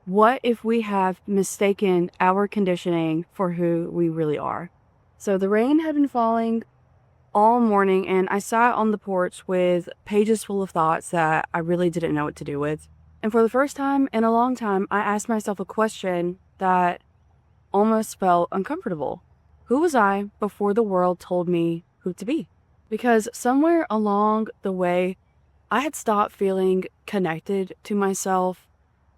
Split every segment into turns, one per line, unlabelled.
What if we have mistaken our conditioning for who we really are? So the rain had been falling all morning, and I sat on the porch with pages full of thoughts that I really didn't know what to do with. And for the first time in a long time, I asked myself a question that almost felt uncomfortable. Who was I before the world told me who to be? Because somewhere along the way, I had stopped feeling connected to myself,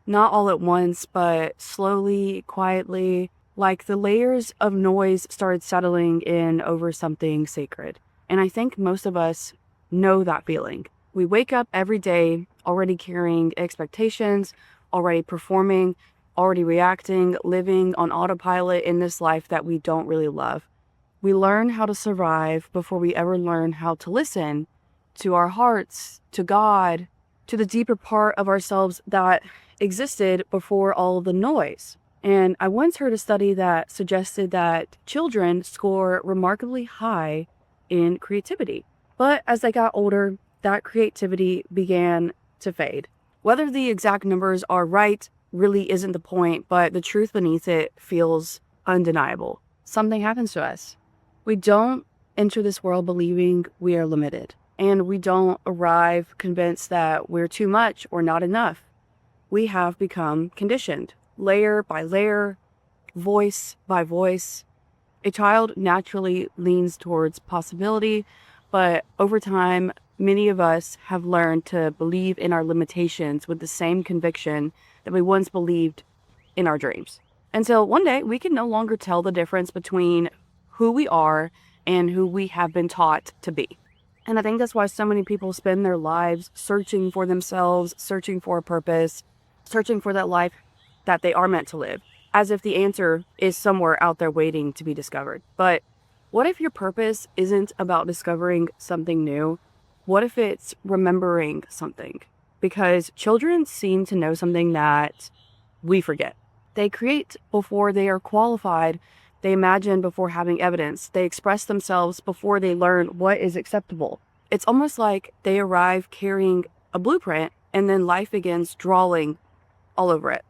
not all at once, but slowly, quietly, like the layers of noise started settling in over something sacred. And I think most of us know that feeling. We wake up every day already carrying expectations, already performing, already reacting, living on autopilot in this life that we don't really love. We learn how to survive before we ever learn how to listen to our hearts, to God, to the deeper part of ourselves that existed before all of the noise. And I once heard a study that suggested that children score remarkably high in creativity. But as they got older, that creativity began to fade. Whether the exact numbers are right really isn't the point, but the truth beneath it feels undeniable. Something happens to us. We don't enter this world believing we are limited, and we don't arrive convinced that we're too much or not enough. We have become conditioned, layer by layer, voice by voice. A child naturally leans towards possibility, but over time, many of us have learned to believe in our limitations with the same conviction that we once believed in our dreams. Until one day, we can no longer tell the difference between who we are and who we have been taught to be. And I think that's why so many people spend their lives searching for themselves, searching for a purpose, searching for that life that they are meant to live, as if the answer is somewhere out there waiting to be discovered. But what if your purpose isn't about discovering something new? What if it's remembering something? Because children seem to know something that we forget. They create before they are qualified. They imagine before having evidence. They express themselves before they learn what is acceptable. It's almost like they arrive carrying a blueprint and then life begins drawing all over it.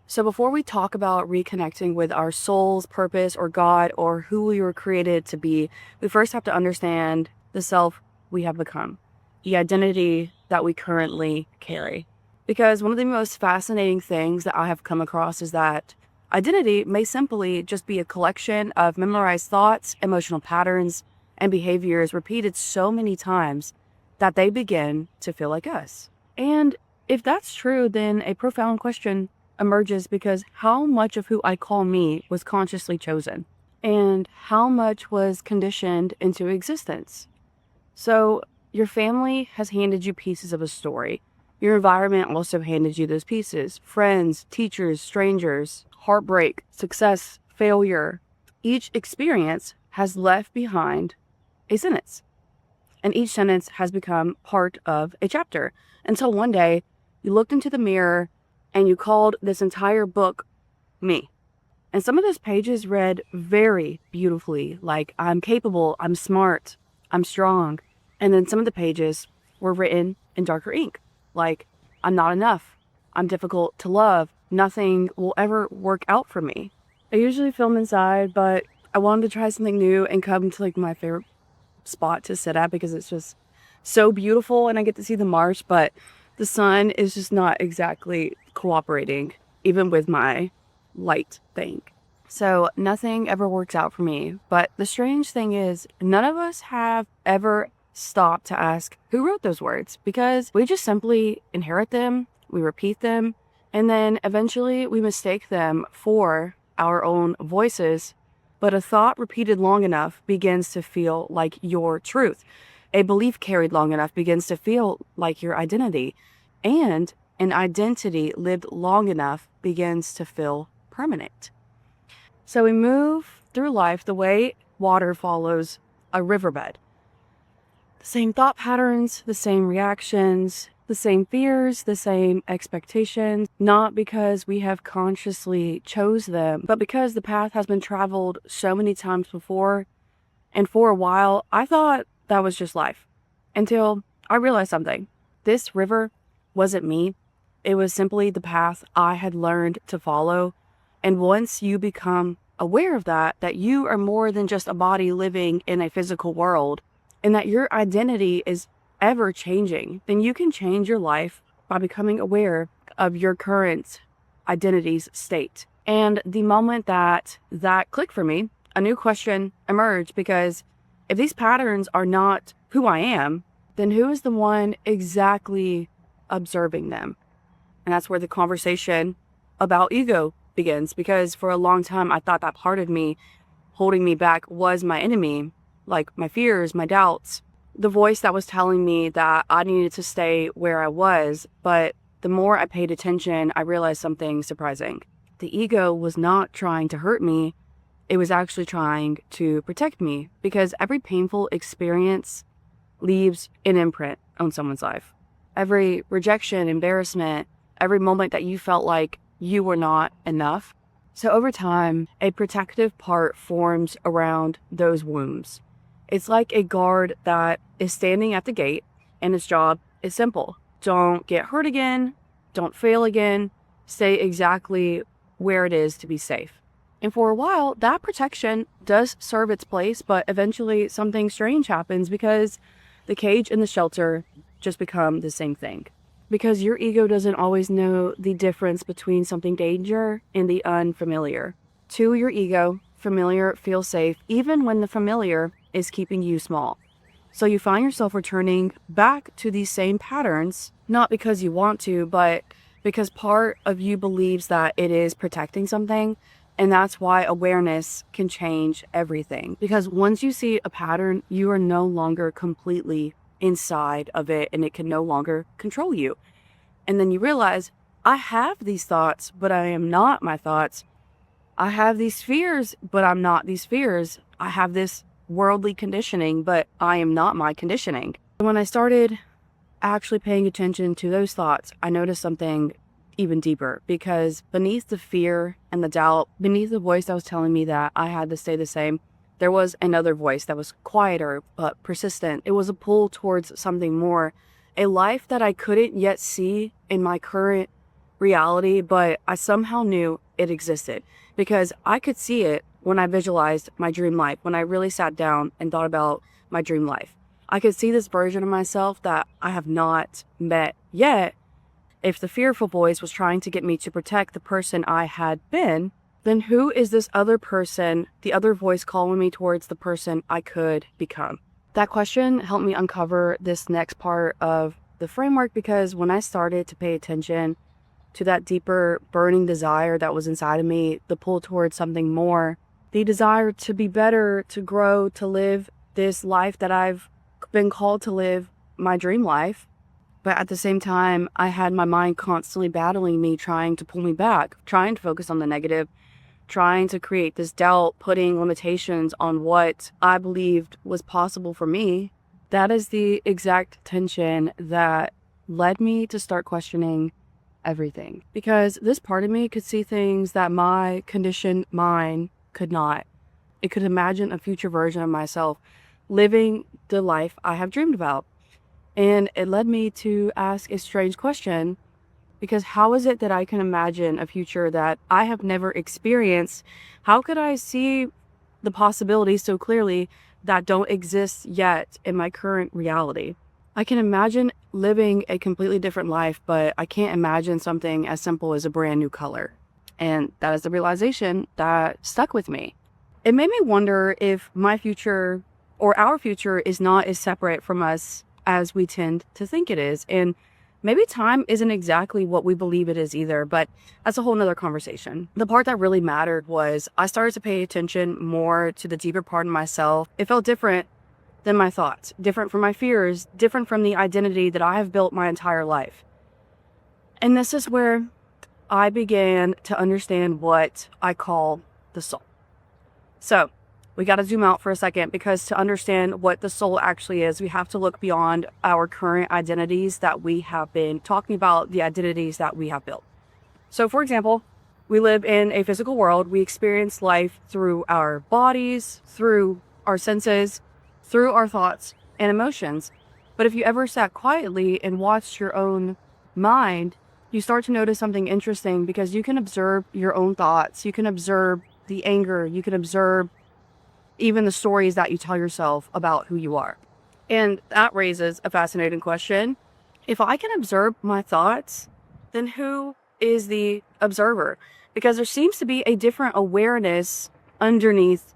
So before we talk about reconnecting with our soul's purpose or God or who we were created to be, we first have to understand the self we have become, the identity that we currently carry. Because one of the most fascinating things that I have come across is that identity may simply just be a collection of memorized thoughts, emotional patterns, and behaviors repeated so many times that they begin to feel like us. And if that's true, then a profound question emerges, because how much of who I call me was consciously chosen? And how much was conditioned into existence? So, your family has handed you pieces of a story. Your environment also handed you those pieces: friends, teachers, strangers, heartbreak, success, failure. Each experience has left behind a sentence, and each sentence has become part of a chapter until one day you looked into the mirror and you called this entire book me. And some of those pages read very beautifully, like I'm capable, I'm smart, I'm strong. And then some of the pages were written in darker ink, like I'm not enough, I'm difficult to love, nothing will ever work out for me. I usually film inside, but I wanted to try something new and come to like my favorite spot to sit at because it's just so beautiful and I get to see the marsh, but the sun is just not exactly cooperating, even with my light thing. So nothing ever works out for me. But the strange thing is, none of us have ever stopped to ask who wrote those words, because we just simply inherit them, we repeat them, and then eventually we mistake them for our own voices. But a thought repeated long enough begins to feel like your truth. A belief carried long enough begins to feel like your identity. And an identity lived long enough begins to feel permanent. So we move through life the way water follows a riverbed. The same thought patterns, the same reactions, the same fears, the same expectations, not because we have consciously chose them, but because the path has been traveled so many times before. And for a while, I thought that was just life, until I realized something. This river wasn't me. It was simply the path I had learned to follow. And once you become aware of that you are more than just a body living in a physical world, and that your identity is ever changing, then you can change your life by becoming aware of your current identity's state. And the moment that clicked for me, a new question emerged, because if these patterns are not who I am, then who is the one exactly observing them? And that's where the conversation about ego begins, because for a long time I thought that part of me holding me back was my enemy, like my fears, my doubts, the voice that was telling me that I needed to stay where I was. But the more I paid attention, I realized something surprising. The ego was not trying to hurt me. It was actually trying to protect me, because every painful experience leaves an imprint on someone's life. Every rejection, embarrassment, every moment that you felt like you were not enough. So over time, a protective part forms around those wounds. It's like a guard that is standing at the gate, and its job is simple. Don't get hurt again. Don't fail again. Stay exactly where it is to be safe. And for a while, that protection does serve its place, but eventually something strange happens, because the cage and the shelter just become the same thing. Because your ego doesn't always know the difference between something danger and the unfamiliar. To your ego, familiar feels safe, even when the familiar is keeping you small. So you find yourself returning back to these same patterns, not because you want to, but because part of you believes that it is protecting something. And that's why awareness can change everything. Because once you see a pattern, you are no longer completely inside of it, and it can no longer control you. And then you realize, I have these thoughts, but I am not my thoughts. I have these fears, but I'm not these fears. I have this worldly conditioning, but I am not my conditioning. When I started actually paying attention to those thoughts, I noticed something even deeper, because beneath the fear and the doubt, beneath the voice that was telling me that I had to stay the same, there was another voice that was quieter but persistent. It was a pull towards something more, a life that I couldn't yet see in my current reality, but I somehow knew it existed, because I could see it when I visualized my dream life, when I really sat down and thought about my dream life. I could see this version of myself that I have not met yet. If the fearful voice was trying to get me to protect the person I had been, then who is this other person, the other voice calling me towards the person I could become? That question helped me uncover this next part of the framework, because when I started to pay attention to that deeper burning desire that was inside of me, the pull towards something more, the desire to be better, to grow, to live this life that I've been called to live, my dream life. But at the same time, I had my mind constantly battling me, trying to pull me back, trying to focus on the negative, trying to create this doubt, putting limitations on what I believed was possible for me. That is the exact tension that led me to start questioning everything. Because this part of me could see things that my conditioned mind could not. It could imagine a future version of myself living the life I have dreamed about. And it led me to ask a strange question, because how is it that I can imagine a future that I have never experienced? How could I see the possibilities so clearly that don't exist yet in my current reality? I can imagine living a completely different life, but I can't imagine something as simple as a brand new color. And that is the realization that stuck with me. It made me wonder if my future or our future is not as separate from us as we tend to think it is. And maybe time isn't exactly what we believe it is either, but that's a whole nother conversation. The part that really mattered was I started to pay attention more to the deeper part of myself. It felt different than my thoughts, different from my fears, different from the identity that I have built my entire life. And this is where I began to understand what I call the soul. So we got to zoom out for a second, because to understand what the soul actually is, we have to look beyond our current identities that we have been talking about, the identities that we have built. So for example, we live in a physical world. We experience life through our bodies, through our senses, through our thoughts and emotions. But if you ever sat quietly and watched your own mind, you start to notice something interesting because you can observe your own thoughts. You can observe the anger. You can observe even the stories that you tell yourself about who you are. And that raises a fascinating question. If I can observe my thoughts, then who is the observer? Because there seems to be a different awareness underneath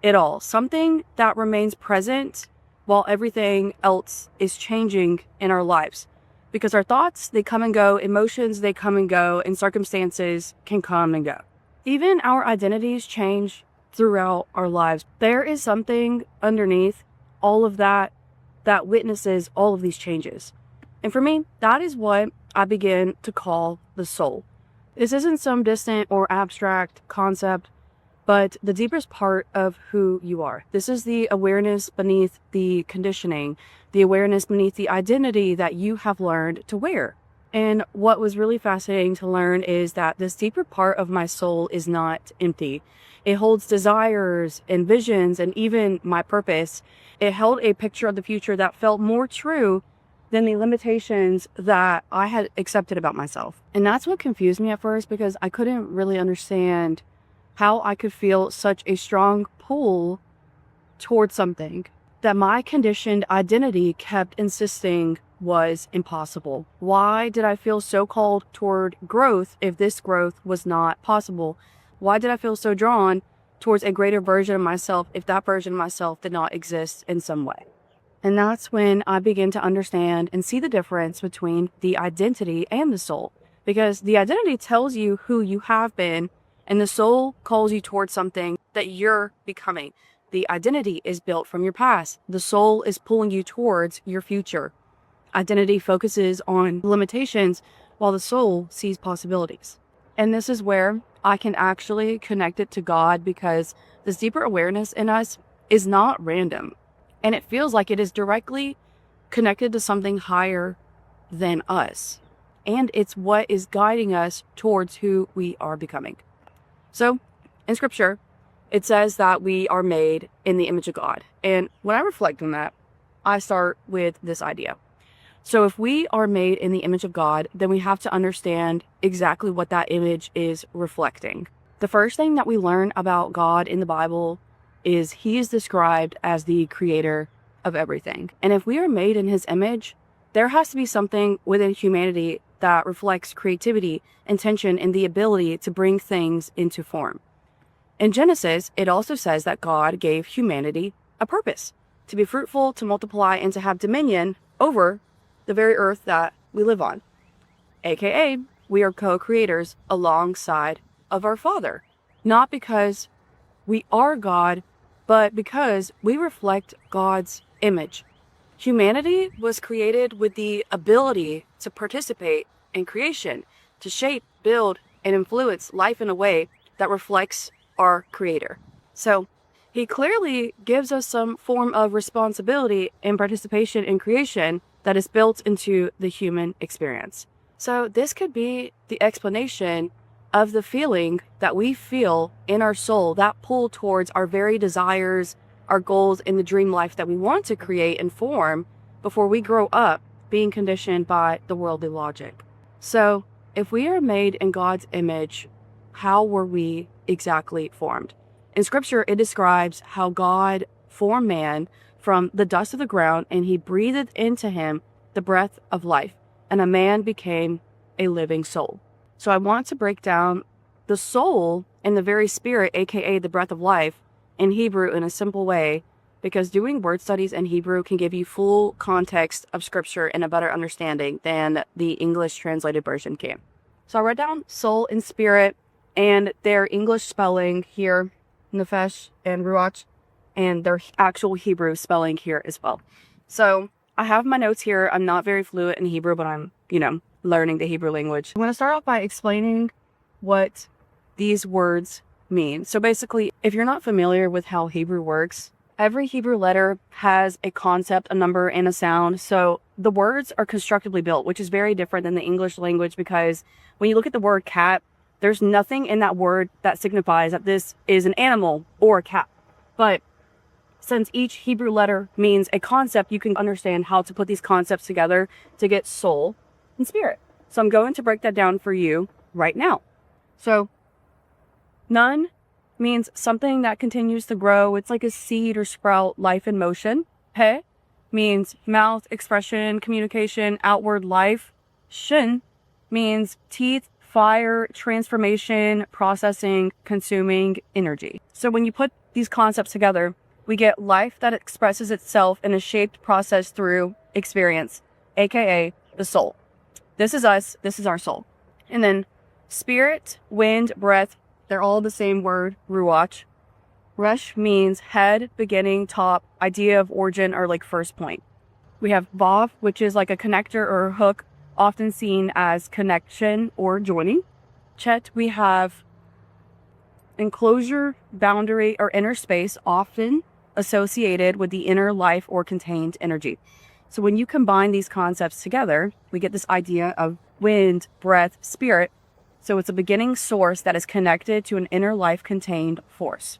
it all. Something that remains present while everything else is changing in our lives. Because our thoughts, they come and go, emotions, they come and go, and circumstances can come and go. Even our identities change throughout our lives. There is something underneath all of that that witnesses all of these changes. And for me, that is what I begin to call the soul. This isn't some distant or abstract concept, but the deepest part of who you are. This is the awareness beneath the conditioning, the awareness beneath the identity that you have learned to wear. And what was really fascinating to learn is that this deeper part of my soul is not empty. It holds desires and visions and even my purpose. It held a picture of the future that felt more true than the limitations that I had accepted about myself. And that's what confused me at first, because I couldn't really understand how I could feel such a strong pull towards something that my conditioned identity kept insisting was impossible. Why did I feel so called toward growth if this growth was not possible? Why did I feel so drawn towards a greater version of myself if that version of myself did not exist in some way? And that's when I begin to understand and see the difference between the identity and the soul. Because the identity tells you who you have been, and the soul calls you towards something that you're becoming. The identity is built from your past. The soul is pulling you towards your future. Identity focuses on limitations while the soul sees possibilities. And this is where I can actually connect it to God, because this deeper awareness in us is not random. And it feels like it is directly connected to something higher than us. And it's what is guiding us towards who we are becoming. So in scripture, it says that we are made in the image of God. And when I reflect on that, I start with this idea. So if we are made in the image of God, then we have to understand exactly what that image is reflecting. The first thing that we learn about God in the Bible is he is described as the creator of everything. And if we are made in his image, there has to be something within humanity that reflects creativity, intention, and the ability to bring things into form. In Genesis, it also says that God gave humanity a purpose: to be fruitful, to multiply, and to have dominion over the very earth that we live on. AKA, we are co-creators alongside of our Father. Not because we are God, but because we reflect God's image. Humanity was created with the ability to participate in creation, to shape, build, and influence life in a way that reflects our Creator. So he clearly gives us some form of responsibility and participation in creation that is built into the human experience. So this could be the explanation of the feeling that we feel in our soul, that pull towards our very desires, our goals, and the dream life that we want to create and form before we grow up, being conditioned by the worldly logic. So if we are made in God's image, how were we exactly formed? In scripture, it describes how God formed man from the dust of the ground, and he breathed into him the breath of life, and a man became a living soul. So I want to break down the soul and the very spirit, aka the breath of life, in Hebrew in a simple way, because doing word studies in Hebrew can give you full context of scripture and a better understanding than the English translated version can. So I wrote down soul and spirit and their English spelling here, nefesh and ruach, and their actual Hebrew spelling here as well. So I have my notes here. I'm not very fluent in Hebrew, but I'm, learning the Hebrew language. I'm going to start off by explaining what these words mean. So basically, if you're not familiar with how Hebrew works, every Hebrew letter has a concept, a number, and a sound. So the words are constructively built, which is very different than the English language, because when you look at the word cat, there's nothing in that word that signifies that this is an animal or a cat. But since each Hebrew letter means a concept, you can understand how to put these concepts together to get soul and spirit. So I'm going to break that down for you right now. So nun means something that continues to grow. It's like a seed or sprout, life in motion. He means mouth, expression, communication, outward life. Shin means teeth, fire, transformation, processing, consuming energy. So when you put these concepts together, we get life that expresses itself in a shaped process through experience, aka the soul. This is us, this is our soul. And then spirit, wind, breath, they're all the same word, ruach. Resh means head, beginning, top, idea of origin, or like first point. We have vav, which is like a connector or a hook, often seen as connection or joining. Chet, we have enclosure, boundary, or inner space, often associated with the inner life or contained energy. So when you combine these concepts together, we get this idea of wind, breath, spirit. So it's a beginning source that is connected to an inner life contained force.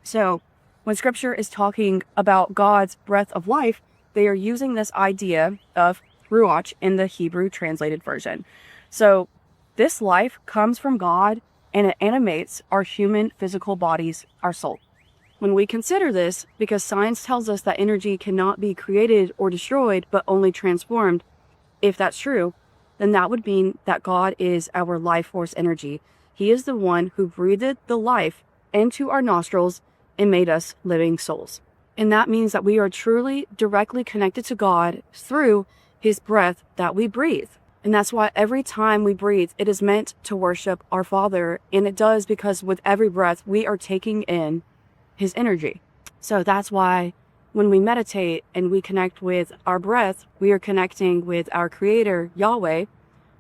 So when scripture is talking about God's breath of life, they are using this idea of ruach in the Hebrew translated version. So this life comes from God and it animates our human physical bodies, our soul. When we consider this, because science tells us that energy cannot be created or destroyed, but only transformed, if that's true, then that would mean that God is our life force energy. He is the one who breathed the life into our nostrils and made us living souls. And that means that we are truly directly connected to God through his breath that we breathe. And that's why every time we breathe, it is meant to worship our Father. And it does because with every breath, we are taking in his energy. So that's why when we meditate and we connect with our breath, we are connecting with our Creator, Yahweh,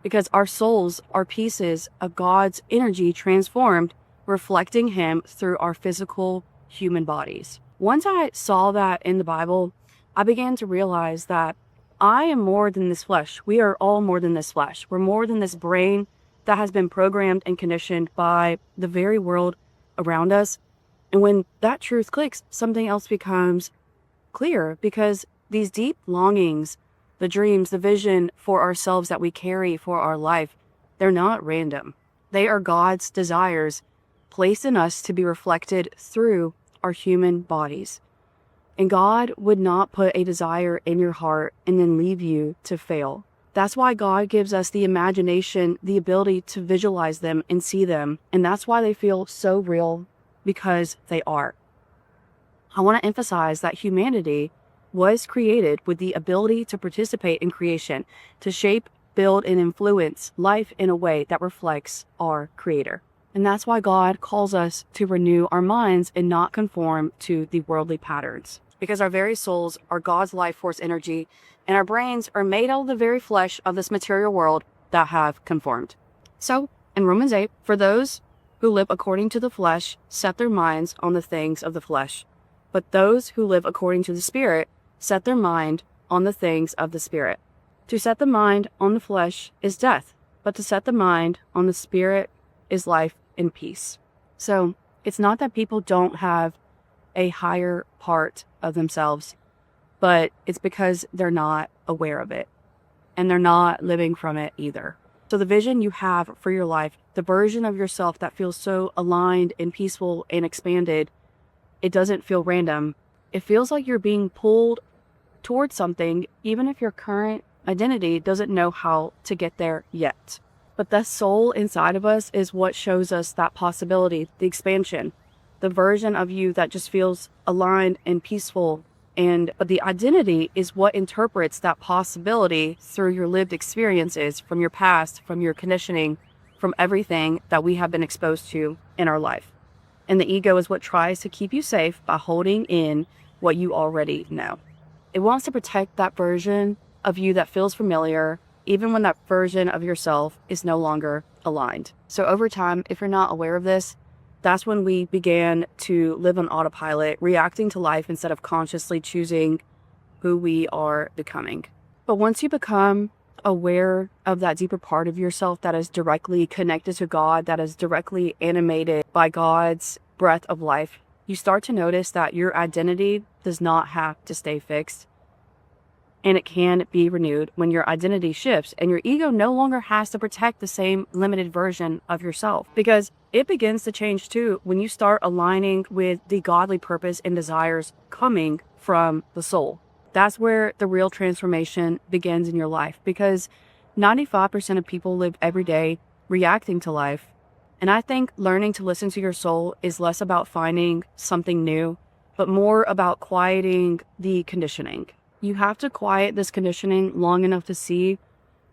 because our souls are pieces of God's energy transformed, reflecting him through our physical human bodies. Once I saw that in the Bible, I began to realize that I am more than this flesh. We are all more than this flesh. We're more than this brain that has been programmed and conditioned by the very world around us. And when that truth clicks, something else becomes clear, because these deep longings, the dreams, the vision for ourselves that we carry for our life, they're not random. They are God's desires placed in us to be reflected through our human bodies. And God would not put a desire in your heart and then leave you to fail. That's why God gives us the imagination, the ability to visualize them and see them. And that's why they feel so real, because they are. I want to emphasize that humanity was created with the ability to participate in creation, to shape, build, and influence life in a way that reflects our Creator. And that's why God calls us to renew our minds and not conform to the worldly patterns. Because our very souls are God's life force energy, and our brains are made out of the very flesh of this material world that have conformed. So, in Romans 8, for those who live according to the flesh set their minds on the things of the flesh. But those who live according to the Spirit set their mind on the things of the Spirit. To set the mind on the flesh is death, but to set the mind on the Spirit is life and peace. So it's not that people don't have a higher part of themselves, but it's because they're not aware of it and they're not living from it either. So the vision you have for your life, the version of yourself that feels so aligned and peaceful and expanded, it doesn't feel random. It feels like you're being pulled towards something, even if your current identity doesn't know how to get there yet. But the soul inside of us is what shows us that possibility, the expansion, the version of you that just feels aligned and peaceful. But the identity is what interprets that possibility through your lived experiences from your past, from your conditioning, from everything that we have been exposed to in our life. And the ego is what tries to keep you safe by holding in what you already know. It wants to protect that version of you that feels familiar, even when that version of yourself is no longer aligned. So over time, if you're not aware of this, that's when we began to live on autopilot, reacting to life instead of consciously choosing who we are becoming. But once you become aware of that deeper part of yourself that is directly connected to God, that is directly animated by God's breath of life, you start to notice that your identity does not have to stay fixed. and it can be renewed when your identity shifts and your ego no longer has to protect the same limited version of yourself, because it begins to change too when you start aligning with the godly purpose and desires coming from the soul. That's where the real transformation begins in your life, because 95% of people live every day reacting to life. And I think learning to listen to your soul is less about finding something new, but more about quieting the conditioning. You have to quiet this conditioning long enough to see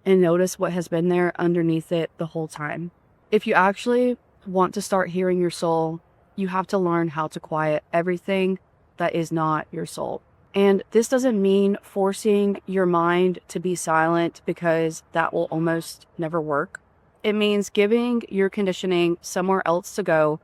and notice what has been there underneath it the whole time. If you actually want to start hearing your soul, you have to learn how to quiet everything that is not your soul. And this doesn't mean forcing your mind to be silent, because that will almost never work. It means giving your conditioning somewhere else to go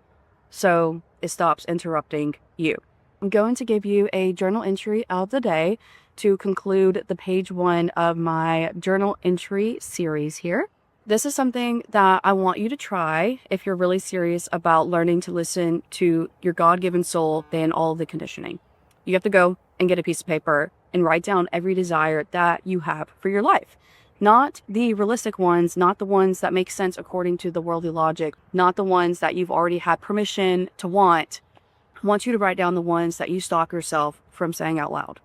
so it stops interrupting you. I'm going to give you a journal entry of the day to conclude the page 1 of my journal entry series here. This is something that I want you to try if you're really serious about learning to listen to your God-given soul than all of the conditioning. You have to go and get a piece of paper and write down every desire that you have for your life. Not the realistic ones, not the ones that make sense according to the worldly logic, not the ones that you've already had permission to want. I want you to write down the ones that you stop yourself from saying out loud.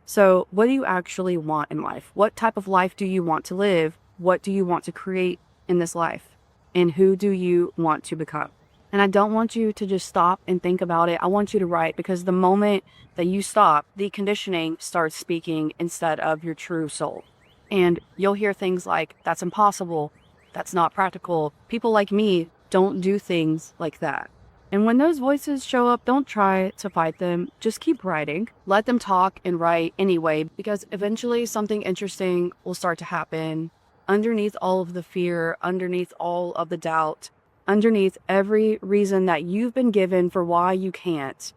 So what do you actually want in life? What type of life do you want to live? What do you want to create in this life? And who do you want to become? And I don't want you to just stop and think about it. I want you to write, because the moment that you stop, the conditioning starts speaking instead of your true soul. And you'll hear things like, that's impossible, that's not practical. People like me don't do things like that. And when those voices show up, don't try to fight them. Just keep writing. Let them talk and write anyway, because eventually something interesting will start to happen. Underneath all of the fear, underneath all of the doubt, underneath every reason that you've been given for why you can't,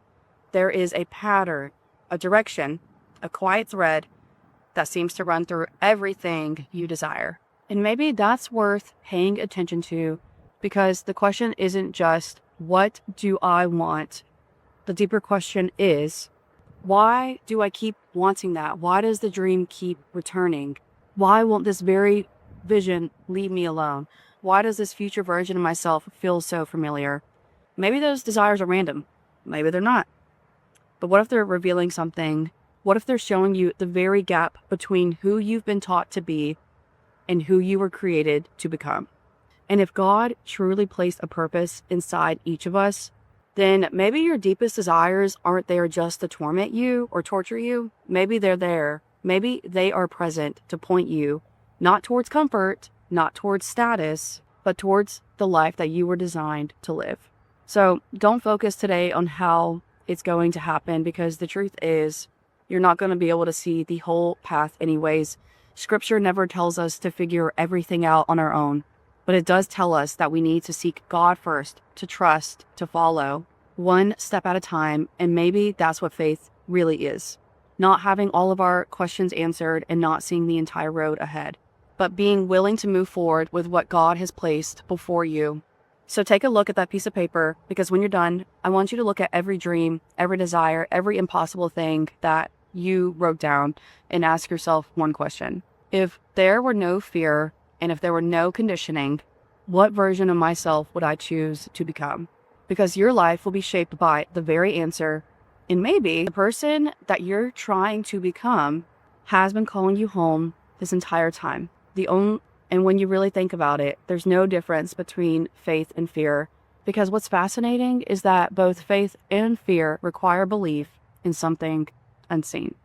there is a pattern, a direction, a quiet thread that seems to run through everything you desire. And maybe that's worth paying attention to, because the question isn't just, what do I want? The deeper question is, why do I keep wanting that? Why does the dream keep returning? Why won't this very vision leave me alone? Why does this future version of myself feel so familiar? Maybe those desires are random. Maybe they're not. But what if they're revealing something? What if they're showing you the very gap between who you've been taught to be and who you were created to become? And if God truly placed a purpose inside each of us, then maybe your deepest desires aren't there just to torment you or torture you. Maybe they're there. Maybe they are present to point you not towards comfort, not towards status, but towards the life that you were designed to live. So don't focus today on how it's going to happen, because the truth is you're not going to be able to see the whole path anyways. Scripture never tells us to figure everything out on our own, but it does tell us that we need to seek God first, to trust, to follow, one step at a time. And maybe that's what faith really is. Not having all of our questions answered and not seeing the entire road ahead, but being willing to move forward with what God has placed before you. So take a look at that piece of paper, because when you're done, I want you to look at every dream, every desire, every impossible thing that you wrote down, and ask yourself one question. If there were no fear and if there were no conditioning, what version of myself would I choose to become? Because your life will be shaped by the very answer. And maybe the person that you're trying to become has been calling you home this entire time. And when you really think about it, there's no difference between faith and fear. Because what's fascinating is that both faith and fear require belief in something unseen.